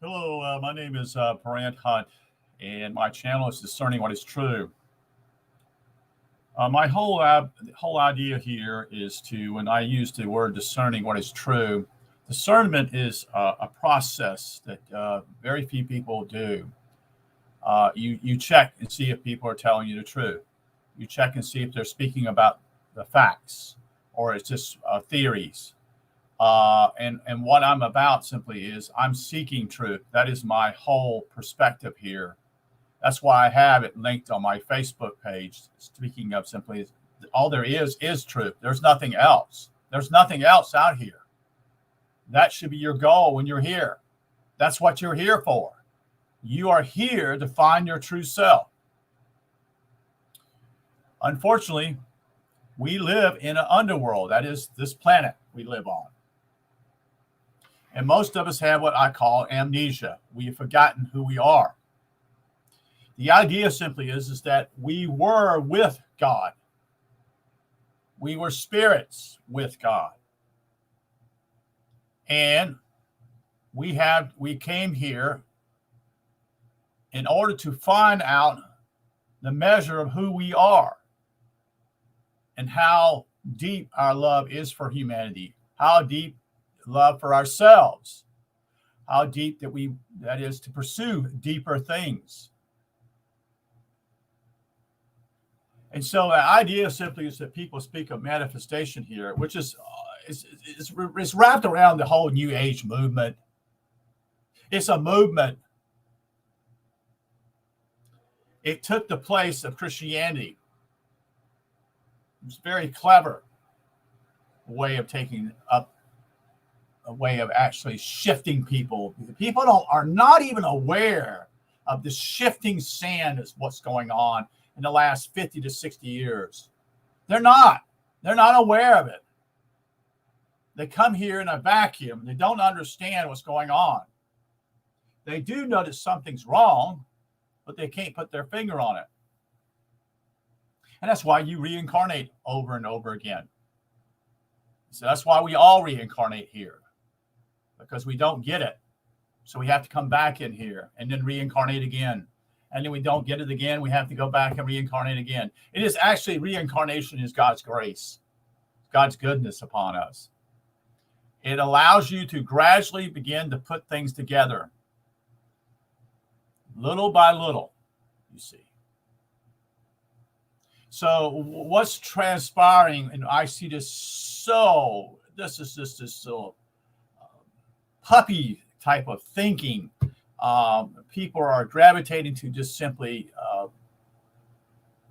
Hello, my name is Brant Hunt, and my channel is Discerning What is True. My whole idea here is to, when I use the word discerning what is true, discernment is a process that very few people do. You check and see if people are telling you the truth. You check and see if they're speaking about the facts, or it's just theories. And what I'm about simply is I'm seeking truth. That is my whole perspective here. That's why I have it linked on my Facebook page. Speaking of simply, all there is truth. There's nothing else. There's nothing else out here. That should be your goal when you're here. That's what you're here for. You are here to find your true self. Unfortunately, we live in an underworld. That is this planet we live on. And most of us have what I call amnesia. We have forgotten who we are. The idea simply is that we were with God. We were spirits with God. And we came here in order to find out the measure of who we are and how deep our love is for humanity, how deep love for ourselves, how deep that is to pursue deeper things. And so the idea simply is that people speak of manifestation here, which is wrapped around the whole New Age movement. It's a movement. It took the place of Christianity. It's a very clever way of taking up a way of actually shifting people. People are not even aware of the shifting sand is what's going on in the last 50 to 60 years. They're not aware of it. They come here in a vacuum. They don't understand what's going on. They do notice something's wrong, but they can't put their finger on it. And that's why you reincarnate over and over again. So that's why we all reincarnate here, because we don't get it. So we have to come back in here and then reincarnate again. And then we don't get it again. We have to go back and reincarnate again. It is actually, reincarnation is God's grace, God's goodness upon us. It allows you to gradually begin to put things together, little by little, you see. So what's transpiring, and I see this is just this so puppy type of thinking. People are gravitating to just simply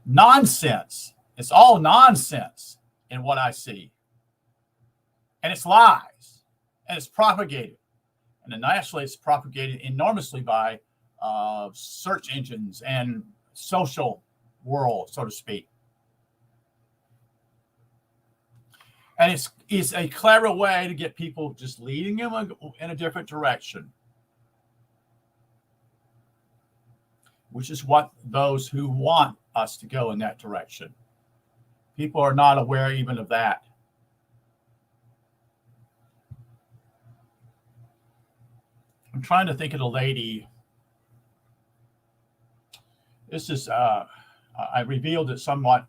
nonsense. It's all nonsense in what I see. And it's lies. And it's propagated. And then actually it's propagated enormously by search engines and social world, so to speak. And it's a clever way to get people just leading them in a different direction, which is what those who want us to go in that direction. People are not aware even of that. I'm trying to think of the lady. This is, I revealed it somewhat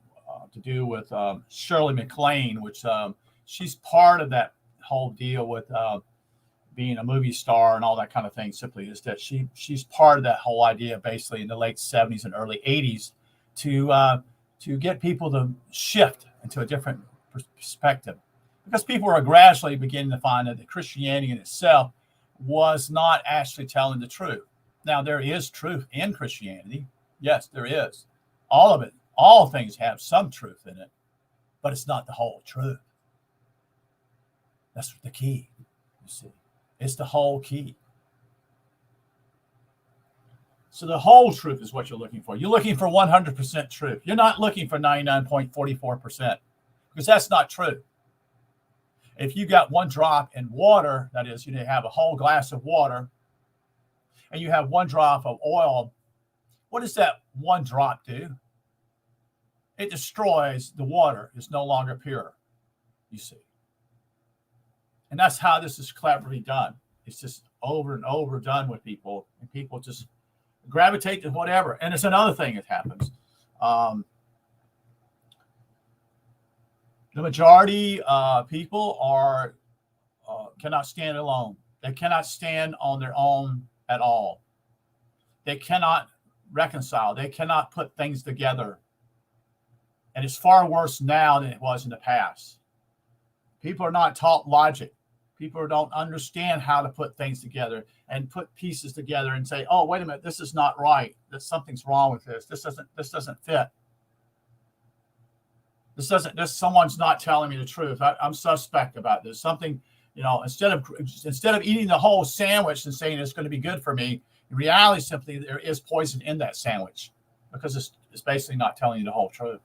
to do with Shirley MacLaine, which she's part of that whole deal with being a movie star and all that kind of thing. Simply is that she's part of that whole idea, basically in the late 70s and early 80s, to get people to shift into a different perspective, because people are gradually beginning to find that the Christianity in itself was not actually telling the truth. Now, there is truth in Christianity. Yes, there is. All of it. All things have some truth in it, but it's not the whole truth. That's the key, you see. It's the whole key. So the whole truth is what you're looking for. You're looking for 100% truth. You're not looking for 99.44%, because that's not true. If you got one drop in water, that is, you have a whole glass of water, and you have one drop of oil, what does that one drop do? It destroys the water. It's no longer pure, you see. And that's how this is cleverly done. It's just over and over done with people, and people just gravitate to whatever. And it's another thing that happens. The majority people are cannot stand alone. They cannot stand on their own at all. They cannot reconcile. They cannot put things together. And it's far worse now than it was in the past. People are not taught logic. People don't understand how to put things together and put pieces together and say, "Oh, wait a minute, this is not right. Something's wrong with this. This doesn't fit. Someone's not telling me the truth. I'm suspect about this. Something, instead of eating the whole sandwich and saying it's going to be good for me, in reality, simply there is poison in that sandwich because it's basically not telling you the whole truth."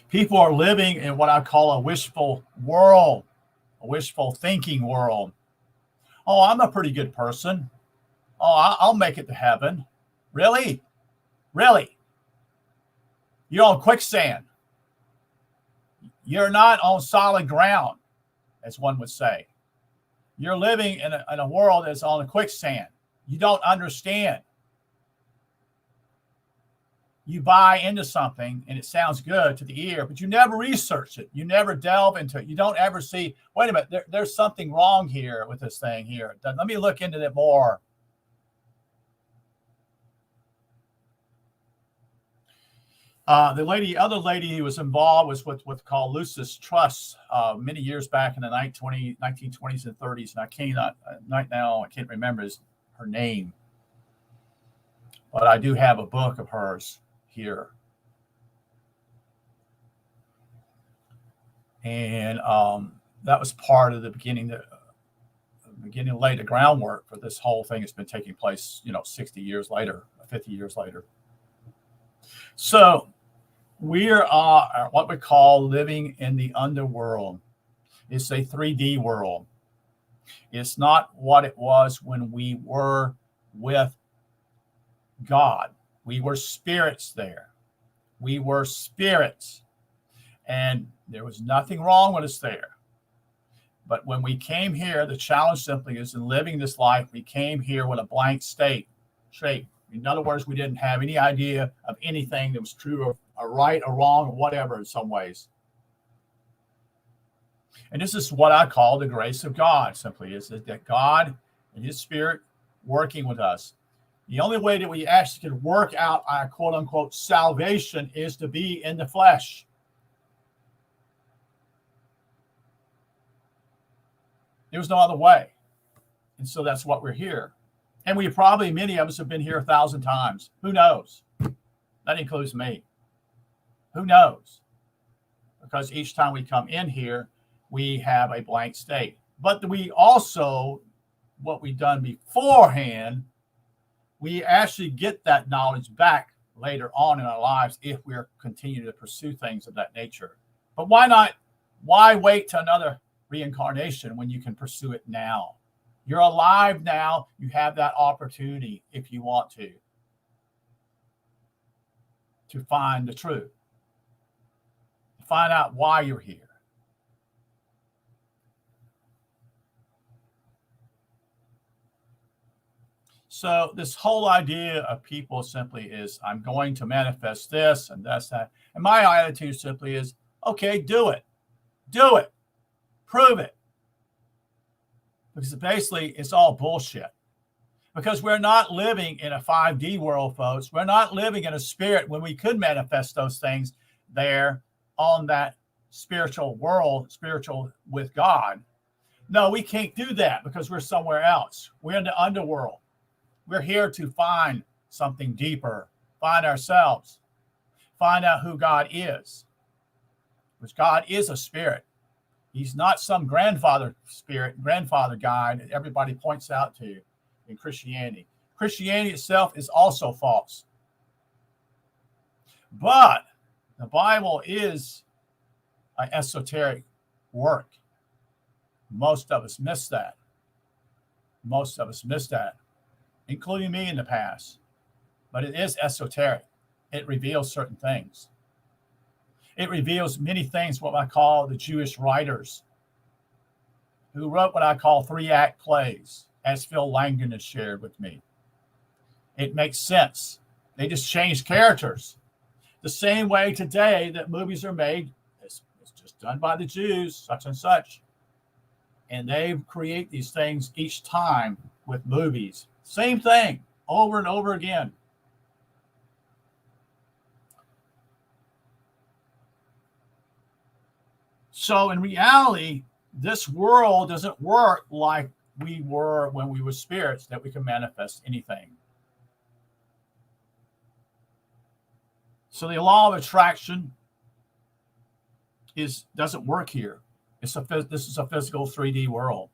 People are living in what I call a wishful world, a wishful thinking world. Oh, I'm a pretty good person. Oh, I'll make it to heaven. Really? Really? You're on quicksand. You're not on solid ground, as one would say. You're living in a world that's on a quicksand. You don't understand. You buy into something and it sounds good to the ear, but you never research it. You never delve into it. You don't ever see, wait a minute, there's something wrong here with this thing here. Let me look into it more. The other lady who was involved was what's called Lucis Trust many years back in the 1920s and 30s. And I can't remember her name, but I do have a book of hers here. And that was part of the beginning to lay the groundwork for this whole thing that's been taking place, 60 years later, 50 years later. So we are what we call living in the underworld. It's a 3D world. It's not what it was when we were with God. We were spirits there. We were spirits. And there was nothing wrong with us there. But when we came here, the challenge simply is in living this life, we came here with a blank shape. In other words, we didn't have any idea of anything that was true or right or wrong or whatever in some ways. And this is what I call the grace of God, simply is that God and his spirit working with us. The only way that we actually can work out our quote unquote salvation is to be in the flesh. There's no other way. And so that's what we're here. And many of us have been here 1,000 times. Who knows? That includes me. Who knows? Because each time we come in here, we have a blank state. But we also, what we've done beforehand, we actually get that knowledge back later on in our lives if we're continuing to pursue things of that nature. But why not? Why wait to another reincarnation when you can pursue it now? You're alive now. You have that opportunity if you want to find the truth, to find out why you're here. So this whole idea of people simply is, I'm going to manifest this and that's that. And my attitude simply is, okay, do it. Do it. Prove it. Because basically it's all bullshit. Because we're not living in a 5D world, folks. We're not living in a spirit when we could manifest those things there on that spiritual world, spiritual with God. No, we can't do that because we're somewhere else. We're in the underworld. We're here to find something deeper, find ourselves, find out who God is. Because God is a spirit. He's not some grandfather guy that everybody points out to in Christianity. Christianity itself is also false. But the Bible is an esoteric work. Most of us miss that. Most of us miss that, including me in the past. But it is esoteric. It reveals certain things. It reveals many things, what I call the Jewish writers who wrote what I call 3-act plays, as Phil Langdon has shared with me. It makes sense. They just change characters. The same way today that movies are made, it's just done by the Jews, such and such. And they create these things each time with movies. Same thing, over and over again. So in reality, this world doesn't work like we were when we were spirits, that we can manifest anything. So the law of attraction doesn't work here. This is a physical 3D world.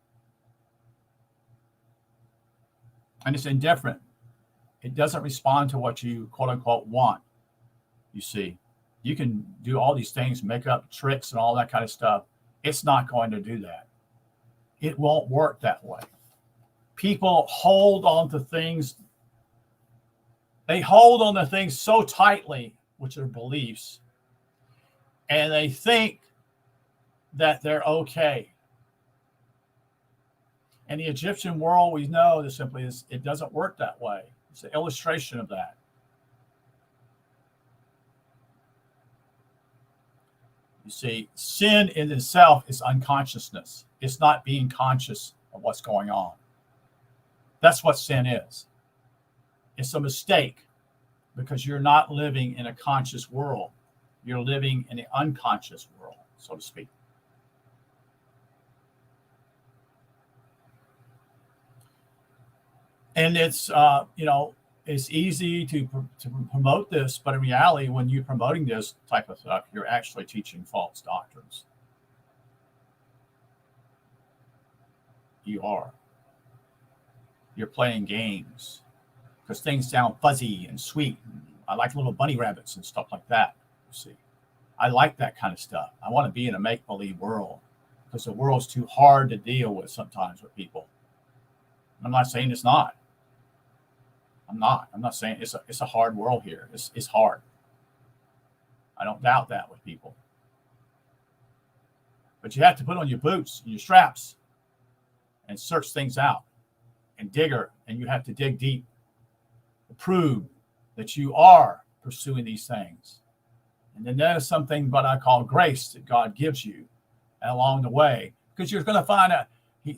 And it's indifferent. It doesn't respond to what you quote unquote want. You see, you can do all these things, make up tricks and all that kind of stuff. It's not going to do that. It won't work that way. People hold on to things. They hold on to things so tightly, which are beliefs, and they think that they're okay. In the Egyptian world, we know this simply is, it doesn't work that way. It's an illustration of that. You see, sin in itself is unconsciousness. It's not being conscious of what's going on. That's what sin is. It's a mistake because you're not living in a conscious world. You're living in an unconscious world, so to speak. And it's, it's easy to promote this, but in reality, when you're promoting this type of stuff, you're actually teaching false doctrines. You are. You're playing games because things sound fuzzy and sweet. I like little bunny rabbits and stuff like that. You see, I like that kind of stuff. I want to be in a make-believe world because the world's too hard to deal with sometimes with people. I'm not saying it's not. I'm not saying it's a hard world here. It's hard. I don't doubt that with people. But you have to put on your boots and your straps and search things out and digger, and you have to dig deep to prove that you are pursuing these things. And then there's something what I call grace that God gives you along the way, because you're going to find out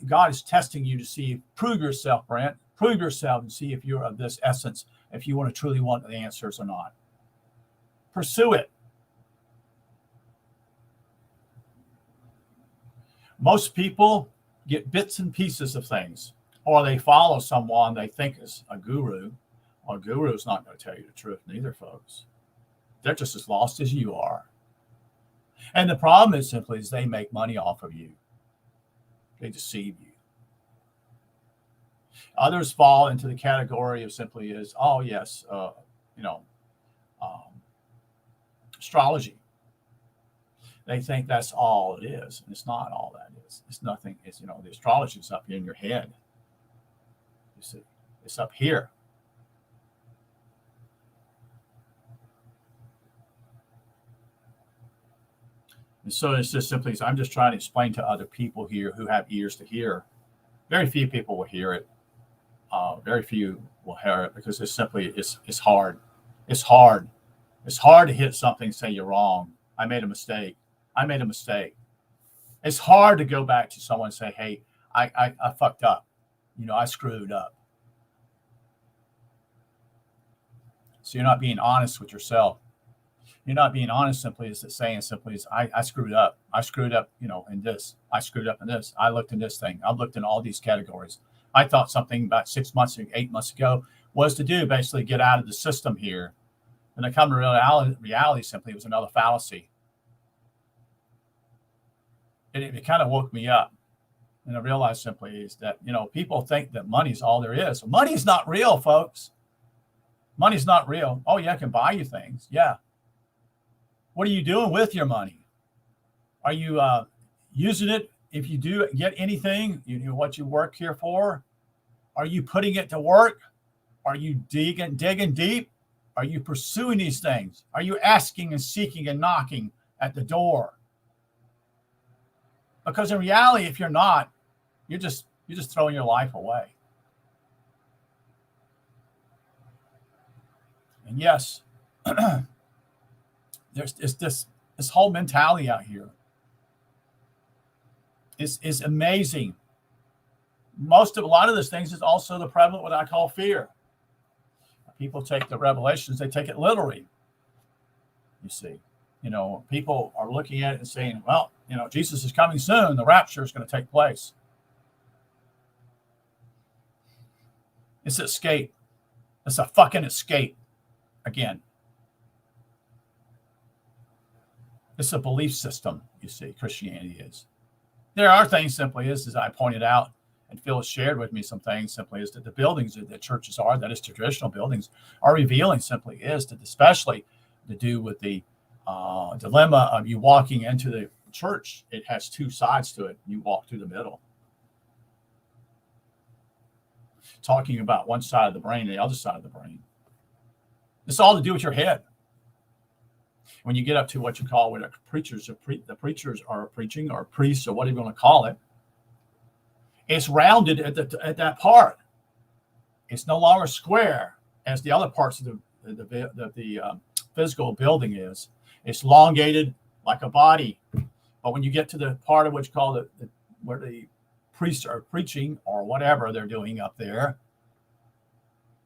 God is testing you to see, prove yourself, Brent. Prove yourself and see if you're of this essence, if you want to truly want the answers or not. Pursue it. Most people get bits and pieces of things, or they follow someone they think is a guru. Well, a guru is not going to tell you the truth, neither, folks. They're just as lost as you are. And the problem is simply is they make money off of you. They deceive you. Others fall into the category of simply is, oh, yes, astrology. They think that's all it is. And it's not all that is. It's nothing. It's, the astrology is up in your head. You see, it's up here. And so it's just simply, I'm just trying to explain to other people here who have ears to hear. Very few people will hear it. Very few will hear it because it's simply, it's hard. It's hard. It's hard to hit something and say you're wrong. I made a mistake. I made a mistake. It's hard to go back to someone and say, hey, I fucked up. I screwed up. So you're not being honest with yourself. You're not being honest simply is saying simply is I screwed up. I screwed up, in this. I screwed up in this. I looked in this thing. I looked in all these categories. I thought something about 6 months, 8 months ago was to do basically get out of the system here. And I come to reality simply it was another fallacy. And it kind of woke me up. And I realized simply is that, people think that money's all there is. Money's not real, folks. Money's not real. Oh, yeah, I can buy you things. Yeah. What are you doing with your money? Are you using it? If you do get anything, what you work here for, are you putting it to work? Are you digging deep? Are you pursuing these things? Are you asking and seeking and knocking at the door? Because in reality, if you're not, You're just throwing your life away. And yes, there's this whole mentality out here is amazing. A lot of those things is also the prevalent what I call fear. People take the revelations, they take it literally. You see, people are looking at it and saying, well, Jesus is coming soon. The rapture is going to take place. It's an escape. It's a fucking escape. Again, it's a belief system, you see, Christianity is. There are things simply as I pointed out, and Phil shared with me some things simply is that the buildings that churches are, that is traditional buildings, are revealing simply is that especially to do with the dilemma of you walking into the church. It has two sides to it. You walk through the middle. Talking about one side of the brain and the other side of the brain. It's all to do with your head. When you get up to what you call the preachers are preaching, or priests, or whatever you want to call it, it's rounded at that part. It's no longer square as the other parts of the physical building is. It's elongated like a body. But when you get to the part of what you call where the priests are preaching or whatever they're doing up there,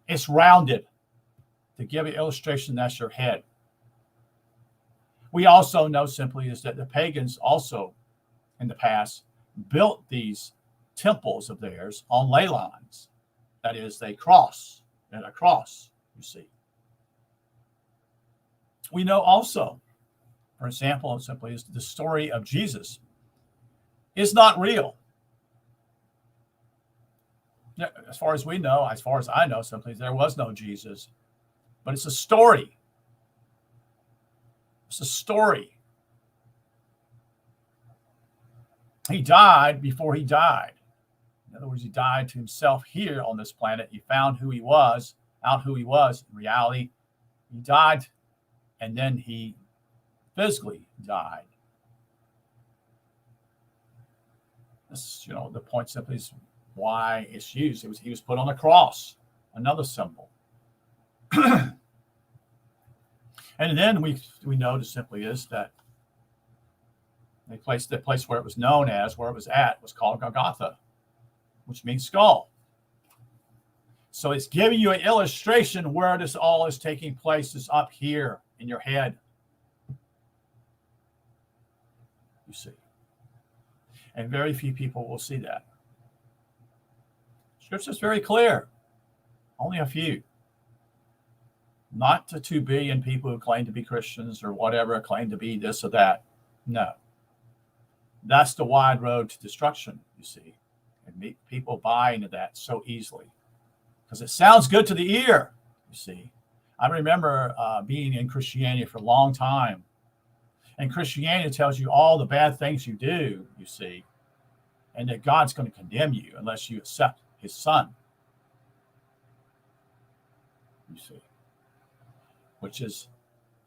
it's rounded. To give an illustration, that's your head. We also know simply is that the pagans also in the past built these temples of theirs on ley lines. That is, they cross at a cross, you see. We know also, for example, simply is the story of Jesus is not real. As far as we know, as far as I know, simply there was no Jesus. But it's a story. It's a story. He died before he died. In other words, he died to himself here on this planet. He found who he was, out who he was. In reality, he died, and then he physically died. This, the point simply is why it's used. He was put on a cross, another symbol. And then we know simply is that the place where it was known as, where it was at, was called Golgotha, which means skull. So it's giving you an illustration where this all is taking place is up here in your head. You see. And very few people will see that. Scripture is very clear. Only a few. Not the 2 billion people who claim to be Christians or whatever, claim to be this or that. No. That's the wide road to destruction, you see. And people buy into that so easily. Because it sounds good to the ear, you see. I remember being in Christianity for a long time. And Christianity tells you all the bad things you do, you see. And that God's going to condemn you unless you accept his son. You see. Which is,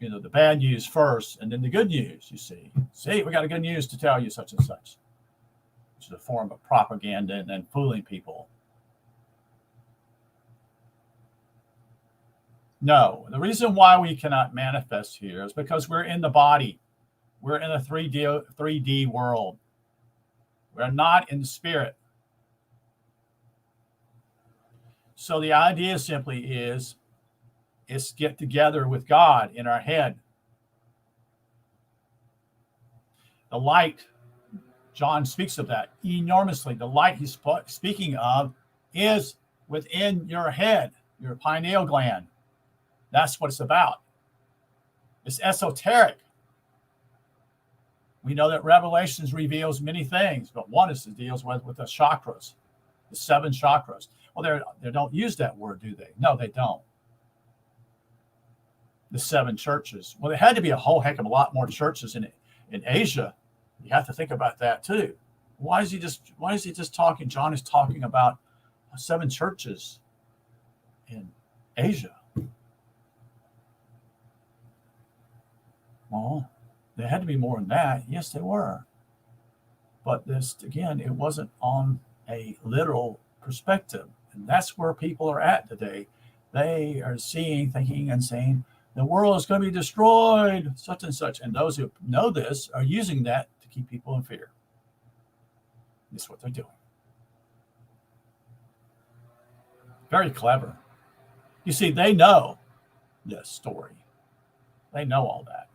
the bad news first and then the good news, you see. See, we got a good news to tell you such and such. Which is a form of propaganda and then fooling people. No, the reason why we cannot manifest here is because we're in the body. We're in a 3D world. We're not in the spirit. So the idea simply is get together with God in our head. The light, John speaks of that enormously. The light he's speaking of is within your head, your pineal gland. That's what it's about. It's esoteric. We know that Revelations reveals many things, but one is it deals with the chakras, the 7 chakras. Well, they don't use that word, do they? No, they don't. The 7 churches. Well, there had to be a whole heck of a lot more churches in Asia. You have to think about that too. Why is he just talking? John is talking about 7 churches in Asia. Well, there had to be more than that. Yes, there were. But this, again, it wasn't on a literal perspective. And that's where people are at today. They are seeing, thinking, and saying, the world is going to be destroyed, such and such. And those who know this are using that to keep people in fear. That's what they're doing. Very clever. You see, they know this story. They know all that.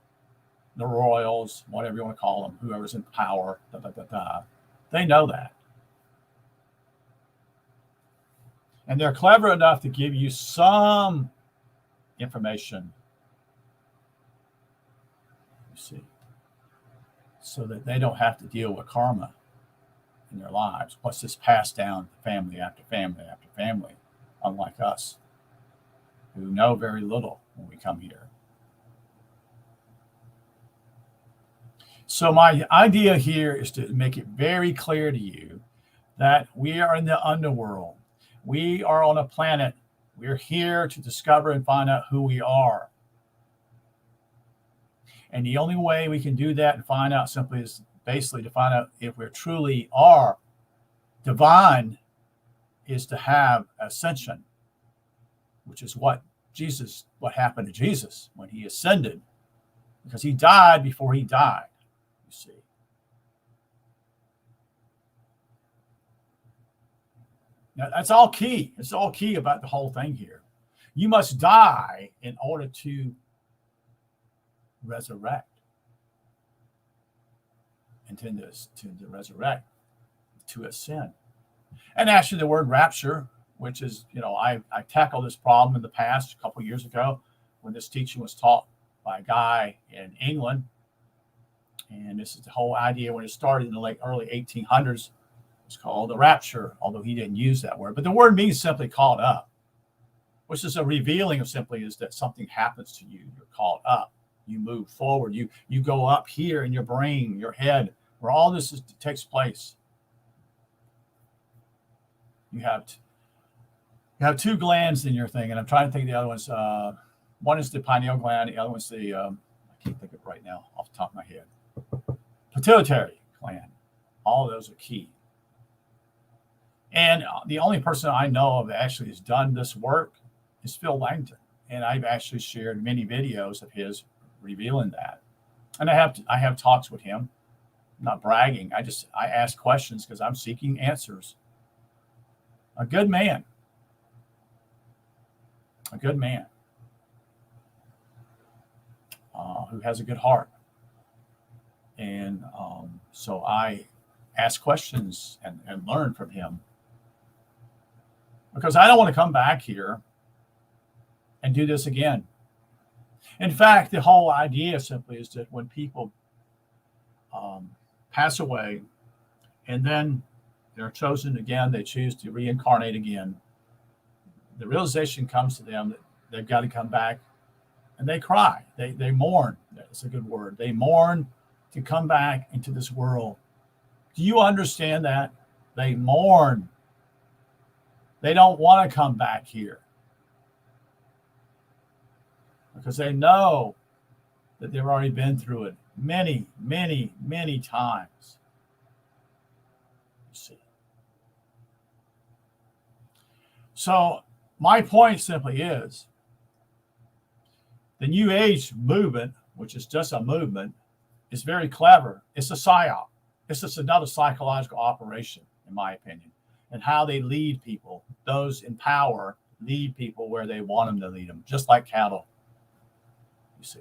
The royals, whatever you want to call them, whoever's in power, they know that. And they're clever enough to give you some information, you see, so that they don't have to deal with karma in their lives. What's this passed down family after family after family, unlike us, who know very little when we come here. So my idea here is to make it very clear to you that we are in the underworld. We are on a planet. We're here to discover and find out who we are. And the only way we can do that and find out simply is basically to find out if we truly are divine is to have ascension, which is what happened to Jesus when he ascended, because he died before he died, you see. Now, that's all key. It's all key about the whole thing here. You must die in order to resurrect. And to resurrect, to ascend. And actually the word rapture, which is, I tackled this problem in the past a couple of years ago when this teaching was taught by a guy in England. And this is the whole idea when it started in the early 1800s. It's called the rapture, although he didn't use that word. But the word means simply caught up, which is a revealing of simply is that something happens to you. You're caught up. You move forward. You go up here in your brain, your head, where all this takes place. You have two glands in your thing, and I'm trying to think of the other ones. One is the pineal gland. The other one's the, I can't think of it right now off the top of my head. Pituitary gland. All of those are key. And the only person I know of that actually has done this work is Phil Langton. And I've actually shared many videos of his revealing that. And I have talks with him. I'm not bragging. I ask questions because I'm seeking answers. A good man. A good man. Who has a good heart. And so I ask questions and learn from him. Because I don't want to come back here and do this again. In fact, the whole idea simply is that when people pass away and then they're chosen again, they choose to reincarnate again, the realization comes to them that they've got to come back, and they cry. They mourn. That's a good word. They mourn to come back into this world. Do you understand that? They mourn. They don't want to come back here because they know that they've already been through it many, many, many times. You see. So my point simply is the New Age movement, which is just a movement, is very clever. It's a psyop. It's just another psychological operation, in my opinion, and how they lead people. Those in power lead people where they want them to lead them, just like cattle, you see.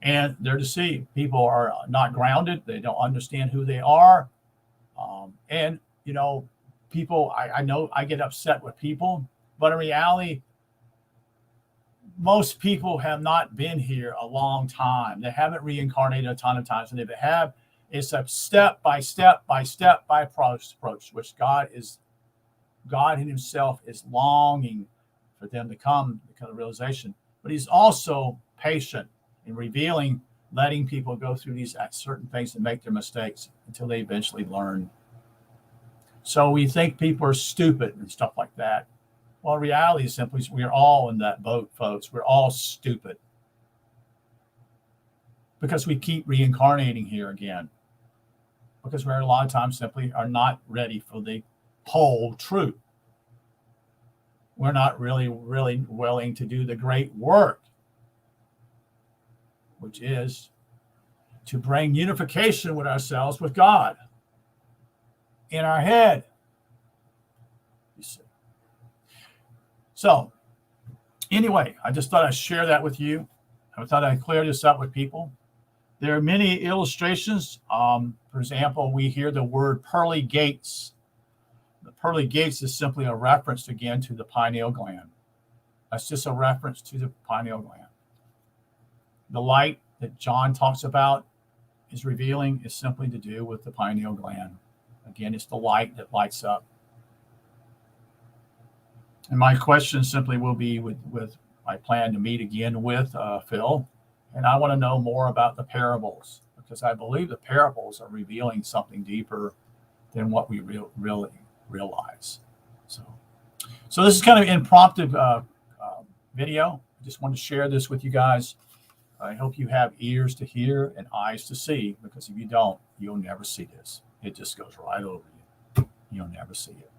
And they're deceived. People are not grounded. They don't understand who they are. And, people, I know I get upset with people, but in reality, most people have not been here a long time. They haven't reincarnated a ton of times. And if they have, it's a step by step approach, which God in himself is longing for them to come to the realization. But he's also patient in revealing, letting people go through these certain things and make their mistakes until they eventually learn. So we think people are stupid and stuff like that. Well, reality is simply we're all in that boat, folks. We're all stupid because we keep reincarnating here again. because we're a lot of times simply are not ready for the whole truth. We're not really willing to do the great work, which is to bring unification with ourselves, with God, in our head. You see. So, anyway, I just thought I'd share that with you. I thought I'd clear this up with people. There are many illustrations. For example, we hear the word pearly gates. The pearly gates is simply a reference, again, to the pineal gland. That's just a reference to the pineal gland. The light that John talks about is revealing is simply to do with the pineal gland. Again, it's the light that lights up. And my question simply will be with I plan to meet again with Phil, and I want to know more about the parables, because I believe the parables are revealing something deeper than what we really realize. So this is kind of an impromptu video. I just want to share this with you guys. I hope you have ears to hear and eyes to see, because if you don't, you'll never see this. It just goes right over you. You'll never see it.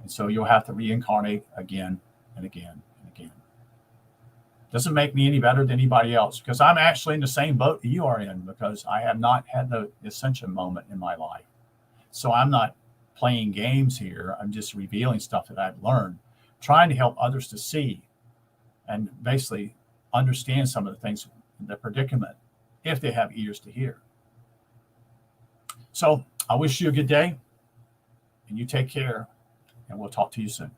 And so you'll have to reincarnate again and again and again. Doesn't make me any better than anybody else, because I'm actually in the same boat that you are in, because I have not had the ascension moment in my life. So I'm not playing games here. I'm just revealing stuff that I've learned, trying to help others to see and basically understand some of the things, the predicament, if they have ears to hear. So I wish you a good day, and you take care, and we'll talk to you soon.